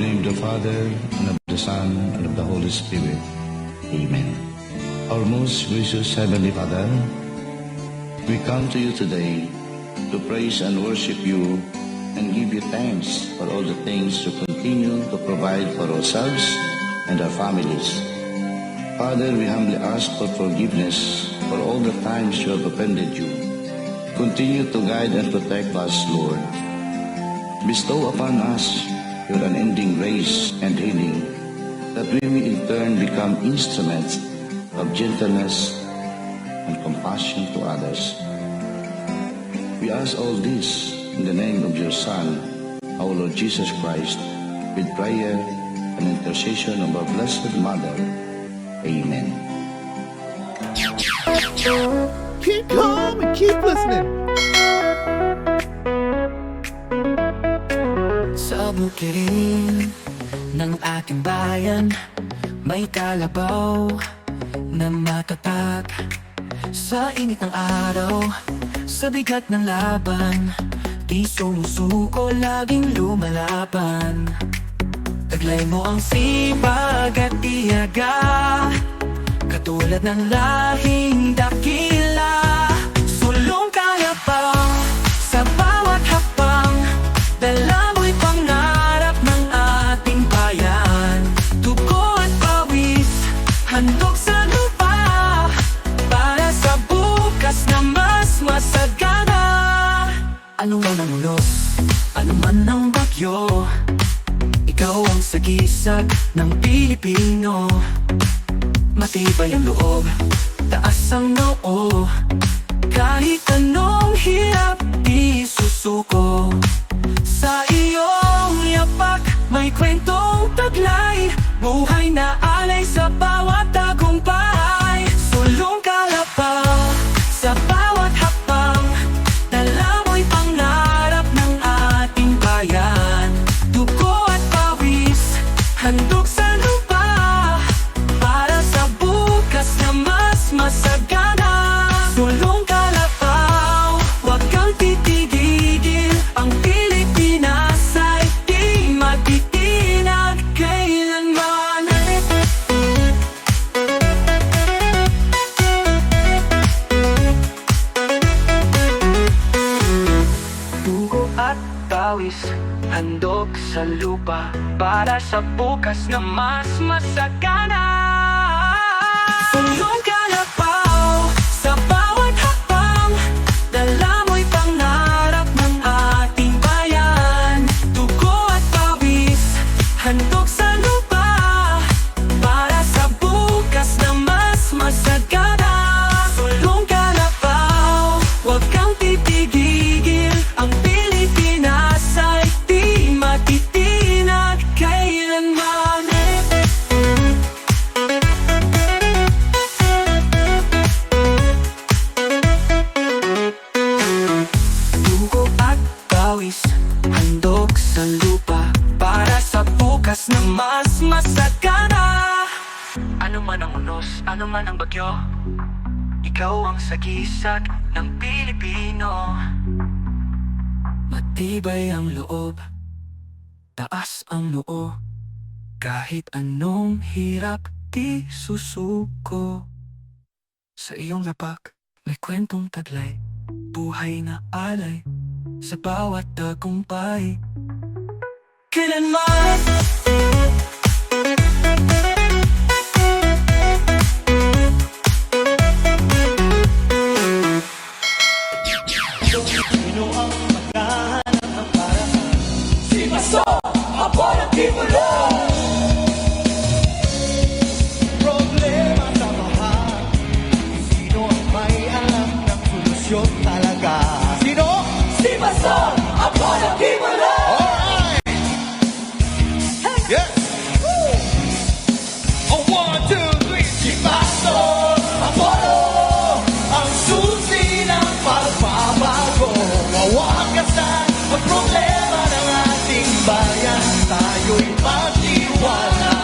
name of the Father, and of the Son, and of the Holy Spirit. Amen. Our most gracious Heavenly Father, we come to you today to praise and worship you and give you thanks for all the things you continue to provide for ourselves and our families. Father, we humbly ask for forgiveness for all the times you have offended you. Continue to guide and protect us, Lord. Bestow upon us your unending grace and healing, that we may in turn become instruments of gentleness and compassion to others. We ask all this in the name of your Son, our Lord Jesus Christ, with prayer and intercession of our Blessed Mother. Amen. Keep calm and keep listening. Sa bukirin ng ating bayan, may kalabaw na matatag. Sa init ng araw, sa bigat ng laban, di sumusuko, laging lumalaban. Taglay mo ang sipag at tiyaga, katulad ng lahing dakila. Sulong kalabaw sa bawat hakbang, dala mo'y pangarap ng ating bayan. Dugo at pawis, handog sa lupa, para sa bukas na mas masagana. Ano man ang ulos, ano man ang bagyo, ikaw ang sagisag ng Pilipino. Matibay ang loob, taas ang noo, kahit anong hirap di susuko. Sa iyong yapak may kwentong taglay, buhay na alay sa bawat tagumpay. Sulong kalabaw sa bawat hakbang, dala mo'y pangarap ng ating bayan. Dugo at pawis, handog sa lupa, para sa bukas na mas masagana. Sulong kalabaw, huwag kang titigil, ang Pilipinas ay di matitinag kailanman. Dugo at pawis, handog sa lupa, para sa bukas na mas masagana. Sulong kalabaw sa bawat hakbang, dala mo'y pangarap ng ating bayan. Dugo at pawis, handog sa lupa, para sa bukas na mas masagana. Sulong kalabaw, huwag kang titigil, ang Pilipinas ay di matitinag kailanman. Dugo at pawis, handog sa lupa, para sa bukas na mas masagana. Ano man ang unos, ano man ang bagyo, ikaw ang sagisag ng Pilipino. Matibay ang loob, taas ang noo, kahit anong hirap di susuko. Sa iyong lapak may kwentong taglay, buhay na alay sa bawat tagumpay. Kailanman Sino ang maghahanap ng paraan? Si Maso, hapon at timulong. Problema sa bahay, sino ang may alam ng solusyon talaga? Sino? Si Maso, hapon at timulong. Alright! Yes! Woo! Oh, 1, 2, 3. Si Maso, Apollo, ang susi ng pagbabago. Wawakasan ang problema ng ating bayan. Tayo'y magtiwala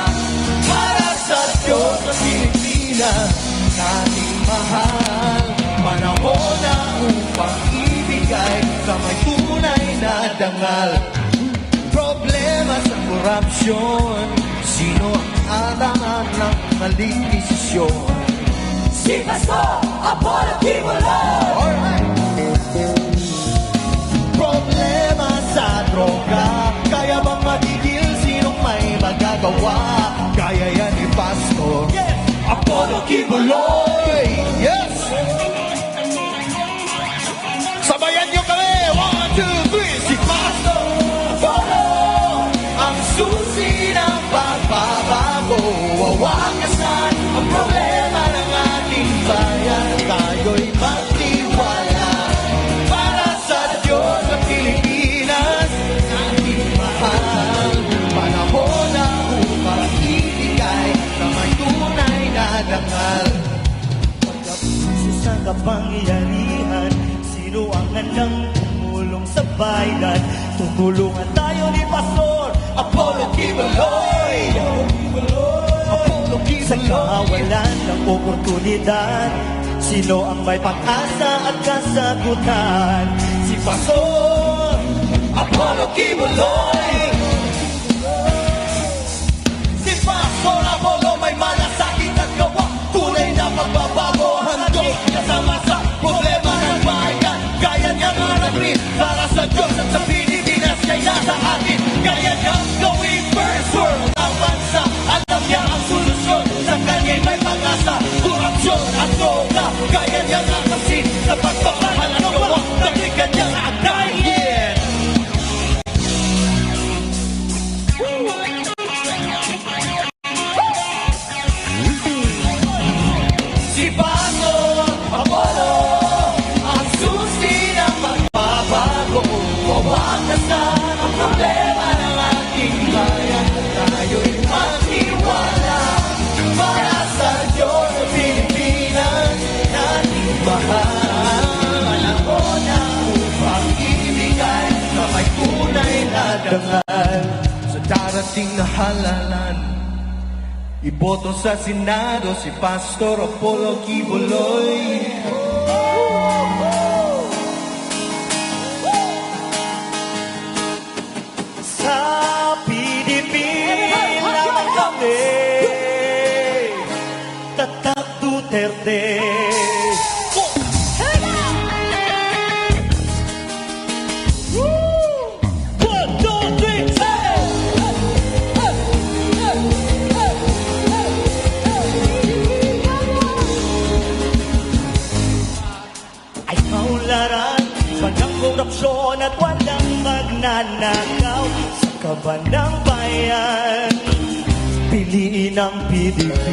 para sa Diyos at Pilipinas, ating mahal. Panahon na upang ibigay sa may tunay na dangal. Problema sa korupsyon? Sino ang atangan ng maling desisyon? Si Pastor Apollo Kibuloy. Alright. Problema sa droga, kaya bang matigil? Sinong may magagawa? Kaya yan ni Pastor Apollo Kibuloy. Yes! Sabayan niyo kami! 1, 2, 3! Si Pastor Apollo ang susi ng pagbabago. Wawasan ang problema ng ating bayan. Tayo'y magtiwala para sa Diyos at Pilipinas. Ating mahal, panahon na upang ibigay na may tunay na dangal. Pagkapuso sa kapangyarihan, sino ang handang tumulong sa bayan? Tutulungan tayo ni Pastor Apollo Kibuloy. Apollo Kibuloy. Sa kawalan ng oportunidad, sino ang may pag-asa at kasagutan? Si Pastor Apollo Kibuloy. Si Pastor Apollo may malasakit at gawa, tunay na pagbabago, handog kasama sa problema ng bayan. Kaya niyang harapin para sa Diyos at sa Pilipinas. Kaya sa atin, kaya niyang gawin first world ang bansa. Alam niya ang solusyon, sa kanya'y may pag-asa. Korupsyon at droga, kaya niyang akasin sa pagpapahal at gawa. Dahil kanyang agdayin. Si Pastor Apollo ang susi ng pagbabago. Wawakasan ang problema ng ating bayan. Tayo'y magtiwala para sa Diyos at Pilipinas. Nating mahal, panahon na upang ibigay na may tunay na dangal. Sa darating na halalan, iboto sa Senado si Pastor Apollo Kibuloy. Sa Pilipinas naman kami, Tatak Duterte. One, two, three, ay kaunlaran, walang korupsyon at walang magnanakaw. Sa kaban ng bayan, piliin ang PDP.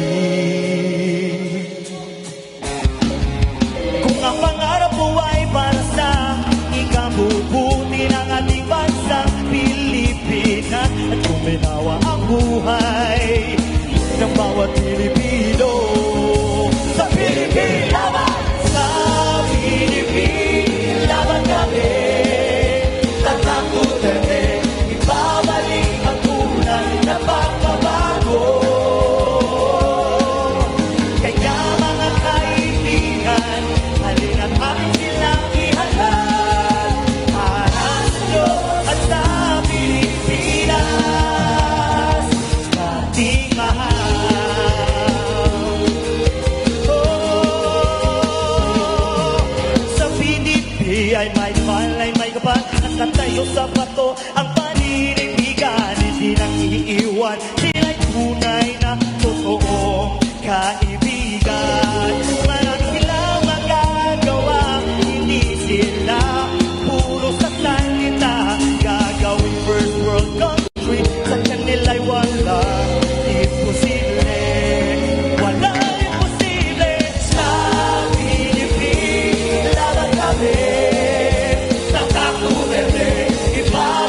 Kung ang pangarap mo ay para sa ikabubuti ng ating bansang Pilipinas, at kuminawa ang buhay ng bawat Pilipino. Sa Pilipinas, sa Pilipinas, laban kami. Tatak Duterte, ibabalik ang tunay na pagbabago. Kaya mga kaibigan, halina't atin silang ihalal para sa Diyos at sa Pilipinas. Ating mahal. Sa PDP ay may palay, may kapal at natayo sa bato ang paninibigan. Hindi nang iiwan, sila'y tunay na totoong kaibigan. Marami silang magagawa, hindi sila puro sa salita. Gagawin first world country, sa kanila'y wala imposible. Wala imposible. Sa Pilipinas, laban kami. Tatak Duterte, ibabalik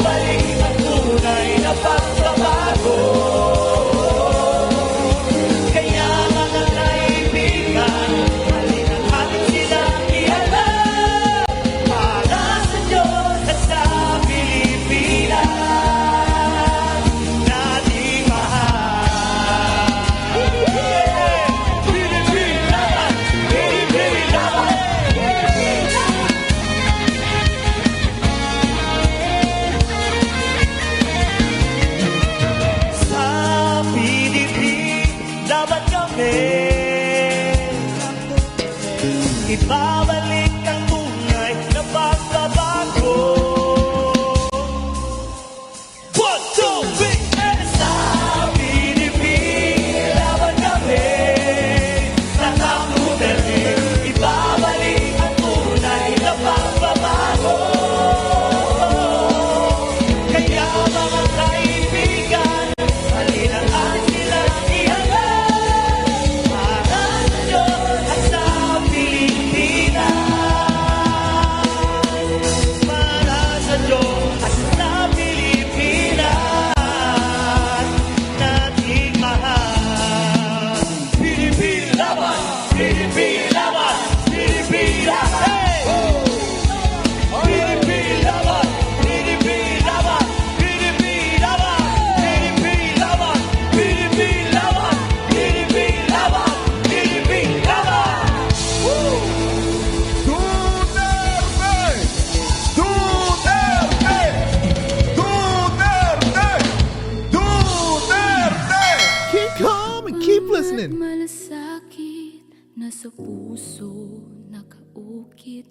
sa puso nakaukit,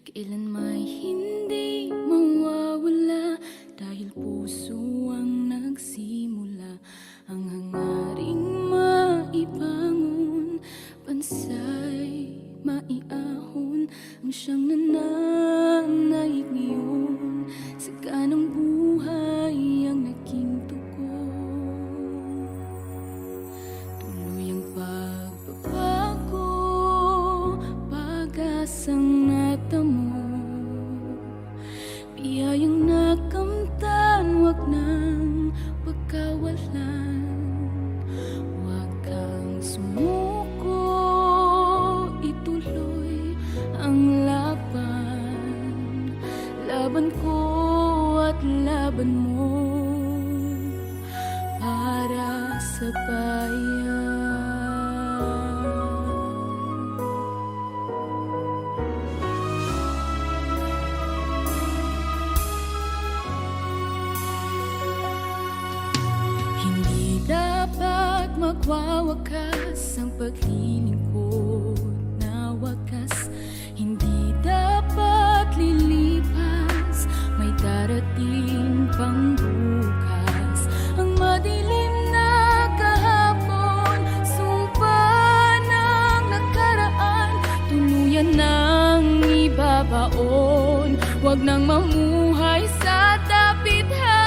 kailan may hindi mawawala, dahil puso ang nagsimula, ang hangaring maibangon, bansay maiahon, ang siyang nananaig ngayon, sa ganang buhay ang naging tugon. Tuluyang pagbabago, pag-asang natamo, biyayang nakamtan, wag nang pagkawalan. Wag kang sumuko, ituloy ang laban, laban ko at laban mo, para sa bayan. Hindi dapat magwawakas ang paglilingkod na wakas, hindi dapat lilipas, may darating pang bukas. Ang madilim na kahapon, sumpa ng nakaraan, tuluyan ng ibabaon, wag nang mamuhay sa dapit hapon.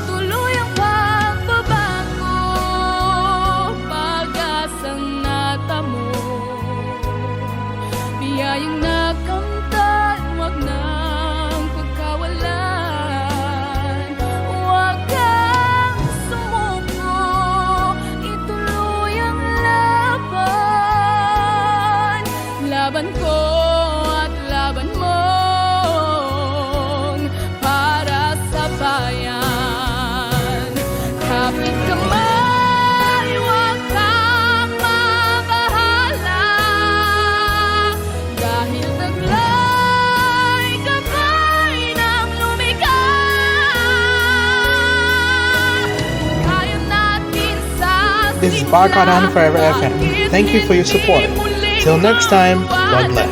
Tuluyang pagbabago, pag-asang natamo, biyayang nakamtan, wag nang pagkawalan. Wag kang sumuko, ituloy ang laban, laban ko at laban mo, para sa bayan. Kapit kamay, wag kang mabahala, dahil taglay gabay ng lumikha. Kaya natin sa This is Barcon on Forever FM. Thank you for your support. Till next time, God bless.